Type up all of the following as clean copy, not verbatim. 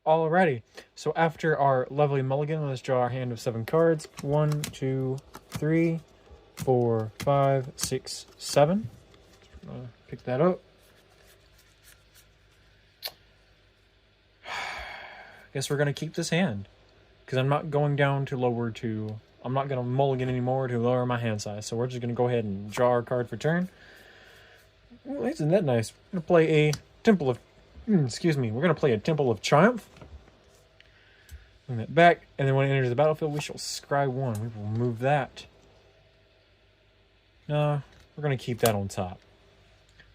Alrighty, so after our lovely mulligan, let's draw our hand of 7 cards. 1, 2, 3, 4, 5, 6, 7. Pick that up. Guess we're gonna keep this hand because I'm not going down to lower to. I'm not gonna mulligan anymore to lower my hand size. So we're just gonna go ahead and draw our card for turn. Ooh, isn't that nice? We're gonna play a Temple of. Excuse me. We're gonna play a Temple of Triumph. Bring that back, and then when it enters the battlefield, we shall scry 1. We will move that. No, we're going to keep that on top.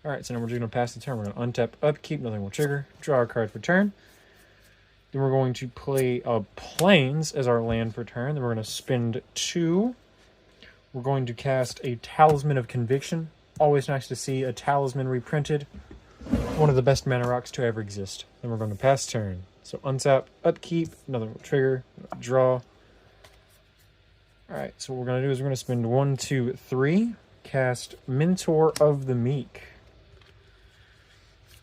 Alright, so now we're just going to pass the turn. We're going to untap, upkeep, nothing will trigger, draw our card for turn. Then we're going to play Plains as our land for turn. Then we're going to spend 2. We're going to cast a Talisman of Conviction. Always nice to see a talisman reprinted. One of the best mana rocks to ever exist. Then we're going to pass turn. So untap, upkeep, nothing will trigger, draw. Alright, so what we're going to do is we're going to spend 1, 2, 3, cast Mentor of the Meek.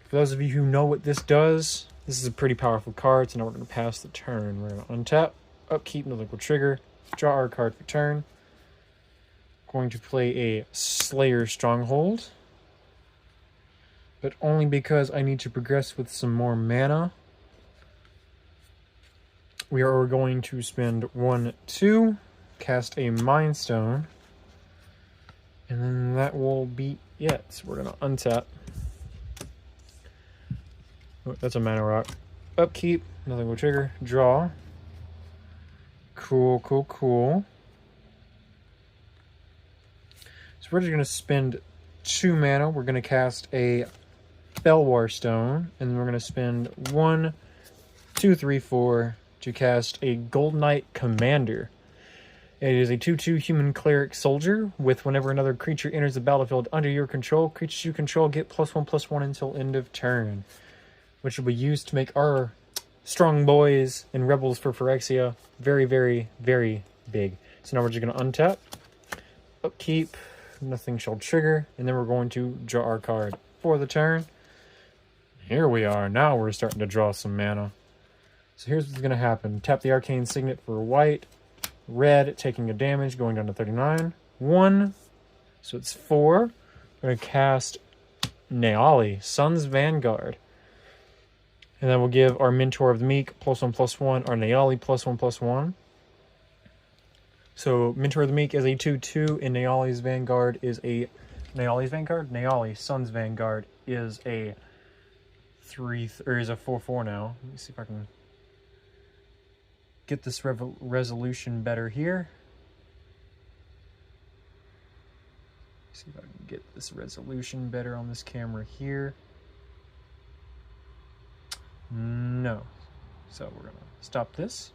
For those of you who know what this does, this is a pretty powerful card, so now we're going to pass the turn. We're going to untap, upkeep, nothing will trigger, draw our card for turn. Going to play a Slayer Stronghold, but only because I need to progress with some more mana. We are going to spend 1, 2, cast a Mind Stone, and then that will be it. So we're going to untap. Oh, that's a mana rock. Upkeep, nothing will trigger. Draw. Cool, cool, cool. So we're just going to spend 2 mana. We're going to cast a Belwar Stone, and then we're going to spend 1, 2, 3, 4 to cast a Gold Knight Commander. It is a 2/2 human cleric soldier with whenever another creature enters the battlefield under your control, creatures you control get +1/+1 until end of turn, which will be used to make our strong boys and rebels for Phyrexia very, very, very big. So now we're just going to untap, upkeep, nothing shall trigger, and then we're going to draw our card for the turn. Here we are. Now we're starting to draw some mana. So here's what's going to happen. Tap the Arcane Signet for white. Red, taking a damage, going down to 39. 1. So it's 4. We're going to cast Naali, Sun's Vanguard. And then we'll give our Mentor of the Meek +1/+1, our Naali +1/+1. So Mentor of the Meek is a 2/2, and Naali's Vanguard is a... Naali's Vanguard? Naali, Sun's Vanguard is a 4/4 now. Let me see if I can get this resolution better here. See if I can get this resolution better on this camera here. No. So we're going to stop this.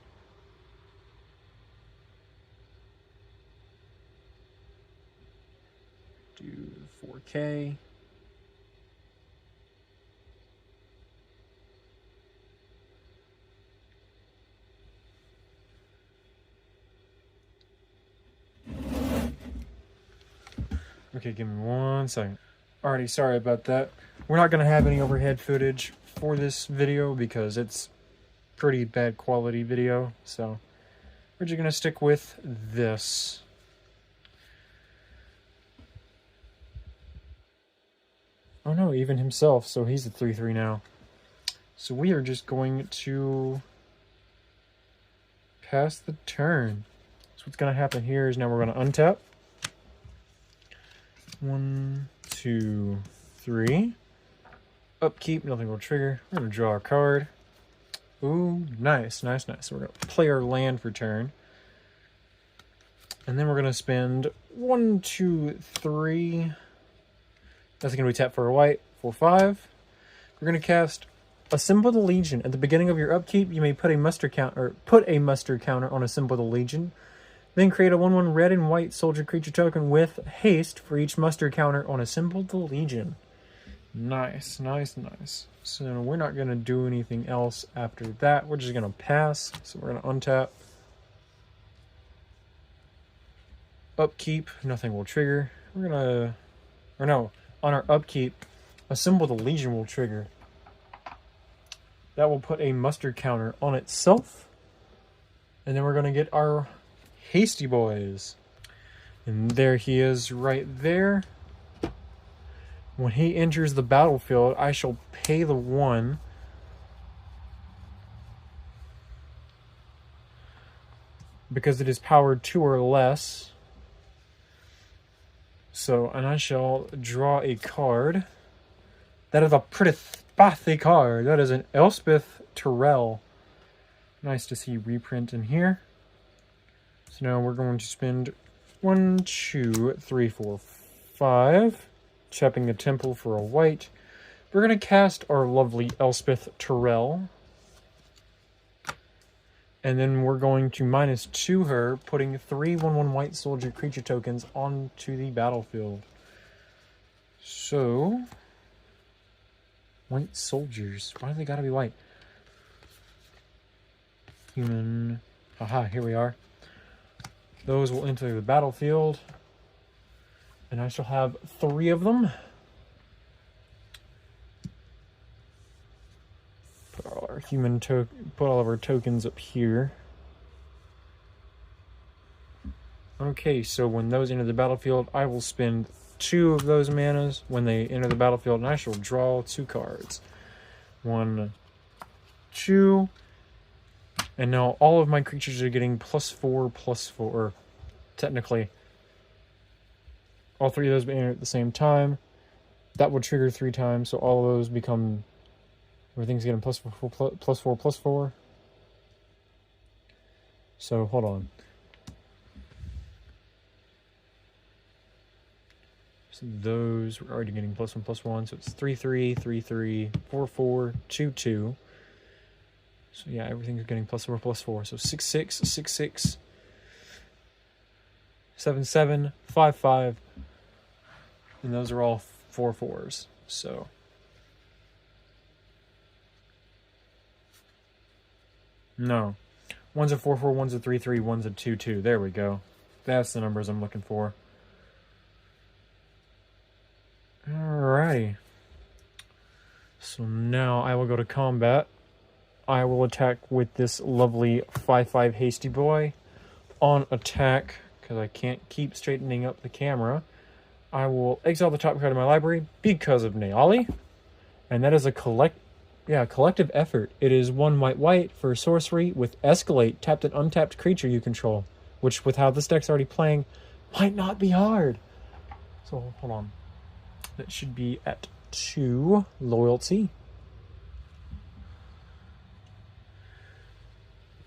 Do 4K. Okay, give me 1 second. Alrighty, sorry about that. We're not going to have any overhead footage for this video because it's pretty bad quality video. So we're just going to stick with this. Oh no, even himself. So he's at 3/3 now. So we are just going to pass the turn. So what's going to happen here is now we're going to untap. 1, 2, 3. Upkeep, nothing will trigger. We're going to draw our card. Ooh, nice, nice, nice. So we're going to play our land for turn. And then we're going to spend 1, 2, 3. That's going to be tap for a white. 4, 5. We're going to cast a Symbol of the Legion. At the beginning of your upkeep, you may put a muster counter on a Symbol of the Legion. Then create a 1/1 red and white soldier creature token with haste for each muster counter on a Symbol of the Legion. Nice, nice, nice. So we're not going to do anything else after that. We're just going to pass. So we're going to untap. Upkeep, nothing will trigger. We're going to... Or no, on our upkeep, a Symbol of the Legion will trigger. That will put a muster counter on itself. And then we're going to get our Hasty Boys. And there he is right there. When he enters the battlefield, I shall pay the 1. Because it is powered 2 or less. So, and I shall draw a card. That is a pretty spathy card. That is an Elspeth Tirel. Nice to see reprint in here. So now we're going to spend 1, 2, 3, 4, 5. Chapping the temple for a white. We're going to cast our lovely Elspeth Tirel. And then we're going to -2 her, putting 3 1/1 white soldier creature tokens onto the battlefield. So, white soldiers. Why do they gotta be white? Human. Aha, here we are. Those will enter the battlefield. And I shall have 3 of them. Put all our put all of our tokens up here. Okay, so when those enter the battlefield, I will spend 2 of those manas when they enter the battlefield, and I shall draw 2 cards. 1, 2, and now all of my creatures are getting +4/+4. Technically, all 3 of those will enter at the same time. That will trigger 3 times, so all of those become. Everything's getting +4/+4. So hold on. So those we're already getting +1/+1. So it's 3/3, 3/3, 4/4, 2/2. So yeah, everything's getting +4/+4. So 6/6, 6/6, 7/7, 5/5, and those are all 4/4s. So. No. One's a 4/4, one's a 3/3, one's a 2/2. There we go. That's the numbers I'm looking for. Alrighty. So now I will go to combat. I will attack with this lovely 5/5 Hasty Boy. On attack, because I can't keep straightening up the camera, I will exile the top card of my library because of Naali. And that is a collective effort. It is 1 white for sorcery with Escalate, tapped an untapped creature you control, which with how this deck's already playing, might not be hard. So hold on. That should be at 2 loyalty.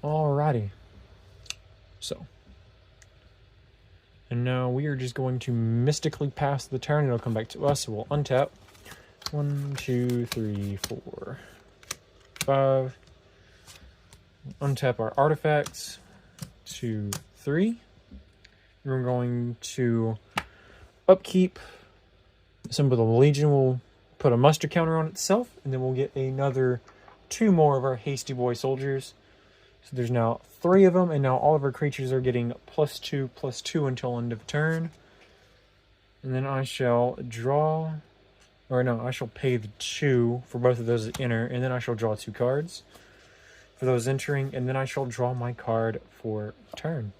Alrighty. So. And now we are just going to mystically pass the turn. It'll come back to us, so we'll untap. 1, 2, 3, 4, 5. Untap our artifacts. 2, 3. We're going to upkeep. Symbol of the Legion will put a muster counter on itself, and then we'll get another 2 more of our Hasty Boy soldiers. So there's now 3 of them, and now all of our creatures are getting +2/+2 until end of turn. And then I shall draw. Or no, I shall pay the 2 for both of those that enter, and then I shall draw 2 cards for those entering, and then I shall draw my card for turn.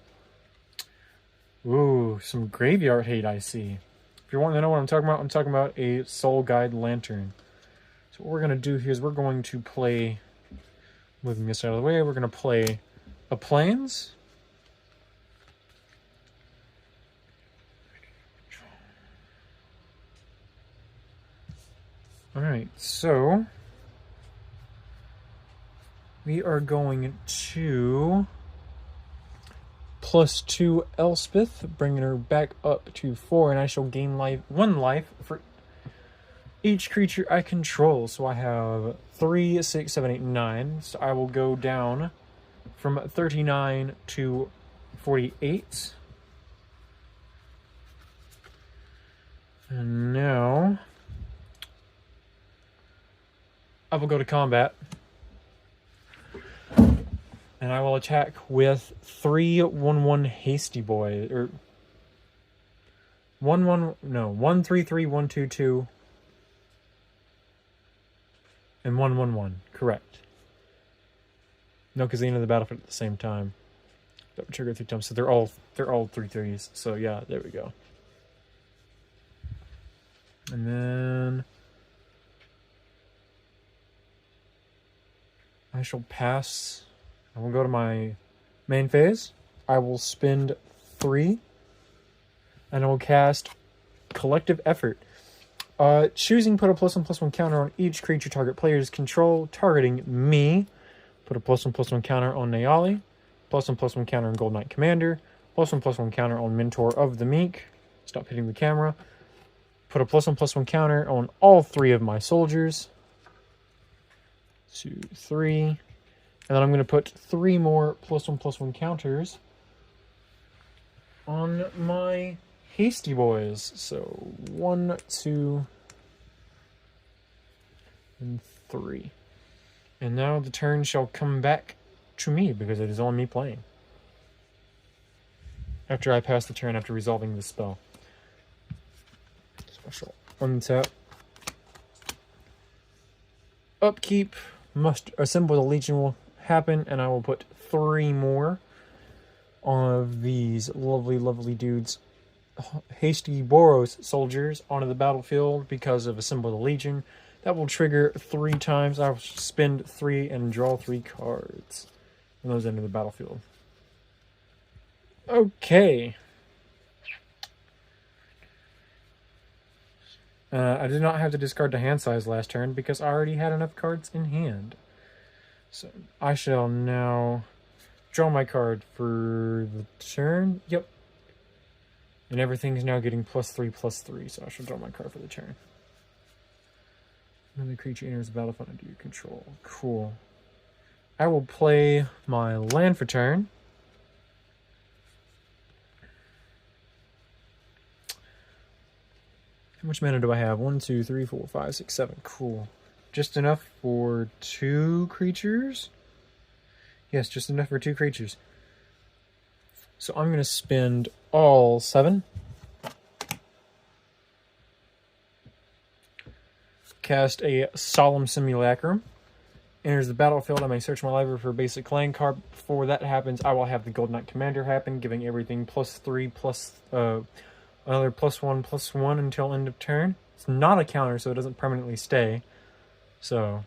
Ooh, some graveyard hate I see. If you want to know what I'm talking about a Soul Guide Lantern. So what we're going to do here is we're going to play, moving this out of the way, we're going to play a Plains. Alright, so we are going to +2 Elspeth, bringing her back up to 4, and I shall gain 1 life for each creature I control. So I have 3, 6, 7, 8, 9. So I will go down from 39 to 48. And now I will go to combat. And I will attack with 3 1/1 Hasty Boy, or 1 3 3 1 2 2 and 1 1 1. Correct. No, because they enter the battlefield at the same time. That would trigger 3 times. So they're all 3/3s. So yeah, there we go. And then I shall pass. I will go to my main phase. I will spend 3, and I will cast Collective Effort. Choosing put a +1/+1 counter on each creature target players control, targeting me. Put a +1/+1 counter on Nayali. +1/+1 counter on Gold Knight Commander. +1/+1 counter on Mentor of the Meek. Stop hitting the camera. Put a +1/+1 counter on all 3 of my soldiers. 2, 3. And then I'm going to put 3 more +1/+1 counters on my Hasty Boys. So 1, 2, and 3. And now the turn shall come back to me because it is on me playing. After I pass the turn after resolving the spell. So I shall untap. Upkeep. Must assemble the Legion will happen, and I will put 3 more of these lovely dudes, Hasty Boros soldiers, onto the battlefield because of Assemble the Legion. That will trigger 3 times. I will spend 3 and draw 3 cards. And those enter the battlefield. Okay. I did not have to discard the hand size last turn because I already had enough cards in hand. So I shall now draw my card for the turn. Yep. And everything's now getting +3/+3, so I shall draw my card for the turn. Another creature enters the battlefield under your control. Cool. I will play my land for turn. How much mana do I have? 1, 2, 3, 4, 5, 6, 7. Cool. Just enough for 2 creatures? Yes, just enough for 2 creatures. So I'm going to spend all 7. Cast a Solemn Simulacrum. Enters the battlefield. I may search my library for a basic land card. Before that happens, I will have the Gold Knight Commander happen, giving everything +3 plus another +1/+1 until end of turn. It's not a counter, so it doesn't permanently stay. So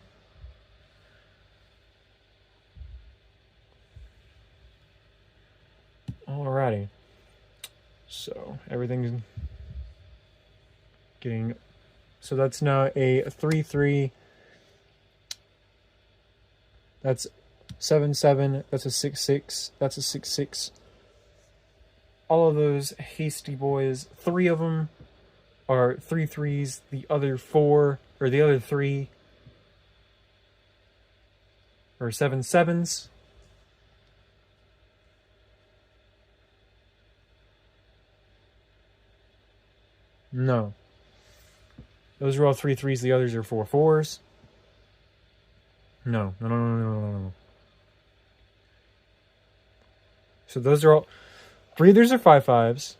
alrighty. So everything's getting. So that's now a 3/3. That's 7/7. That's a 6/6. That's a 6/6. All of those Hasty Boys, 3 of them are 3/3s. The other 4, or the other 3, are 7/7s. No. Those are all 3/3s. The others are 4/4s. No. So those are all. 3 of these are 5/5s.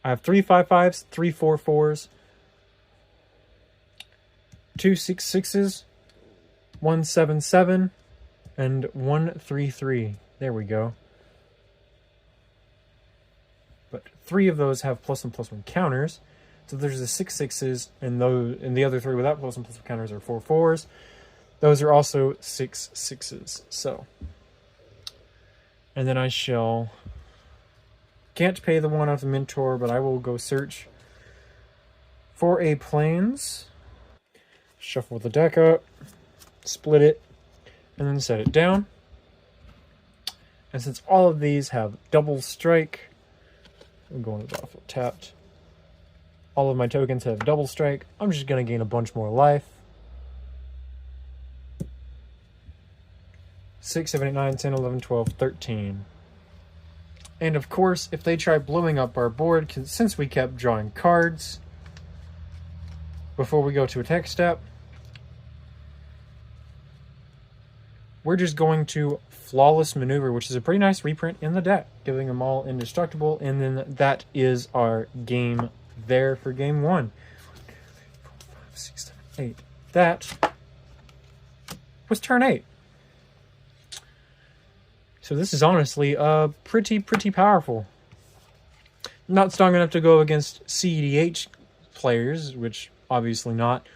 I have 3 5/5s, 3 4/4s, 2 6/6s, 1 7/7, and 1 3/3. There we go. But 3 of those have +1/+1 counters. So there's the 6/6s, and the other 3 without +1/+1 counters are 4/4s. Those are also 6/6s. So, and then I shall. Can't pay the 1 off the Mentor, but I will go search for a Plains. Shuffle the deck up, split it, and then set it down. And since all of these have double strike, I'm going to the battlefield tapped. All of my tokens have double strike. I'm just going to gain a bunch more life. 6, 7, 8, 9, 10, 11, 12, 13. And of course, if they try blowing up our board, since we kept drawing cards before we go to attack step, we're just going to Flawless Maneuver, which is a pretty nice reprint in the deck, giving them all indestructible, and then that is our game there for game 1. 6, 7, 8. That was turn 8. So this is honestly pretty powerful. Not strong enough to go against CEDH players, which obviously not.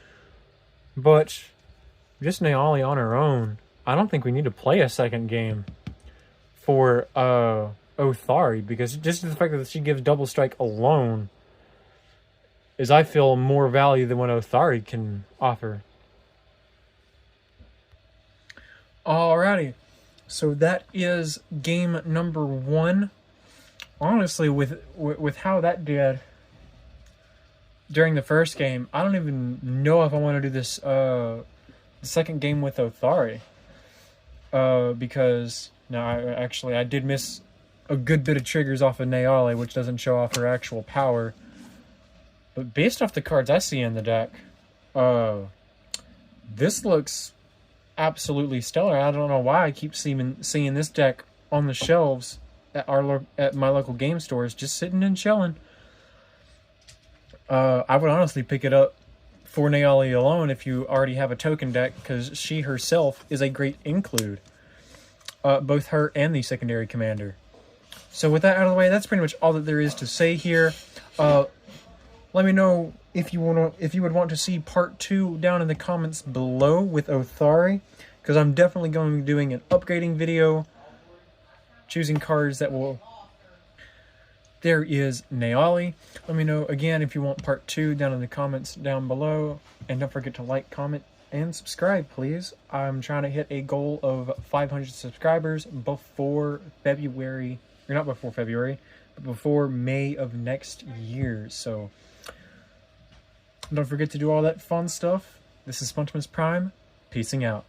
But just Naali on her own, I don't think we need to play a second game for Othari, because just the fact that she gives double strike alone is, I feel, more value than what Othari can offer. Alrighty, so that is game number 1. Honestly, with how that did during the first game, I don't even know if I want to do this the second game with Othari, because I did miss a good bit of triggers off of Naali, which doesn't show off her actual power. But based off the cards I see in the deck, this looks absolutely stellar. I don't know why I keep seeing this deck on the shelves at my local game stores, just sitting and chilling. I would honestly pick it up for Naali alone if you already have a token deck, because she herself is a great include. Both her and the secondary commander. So with that out of the way, that's pretty much all that there is to say here. Let me know if you would want to see part 2 down in the comments below with Othari, because I'm definitely going to be doing an upgrading video, choosing cards that will... There is Naali. Let me know again if you want part 2 down in the comments down below, and don't forget to like, comment, and subscribe, please. I'm trying to hit a goal of 500 subscribers before February, or not before February, but before May of next year. So don't forget to do all that fun stuff. This is Spontimus Prime, peacing out.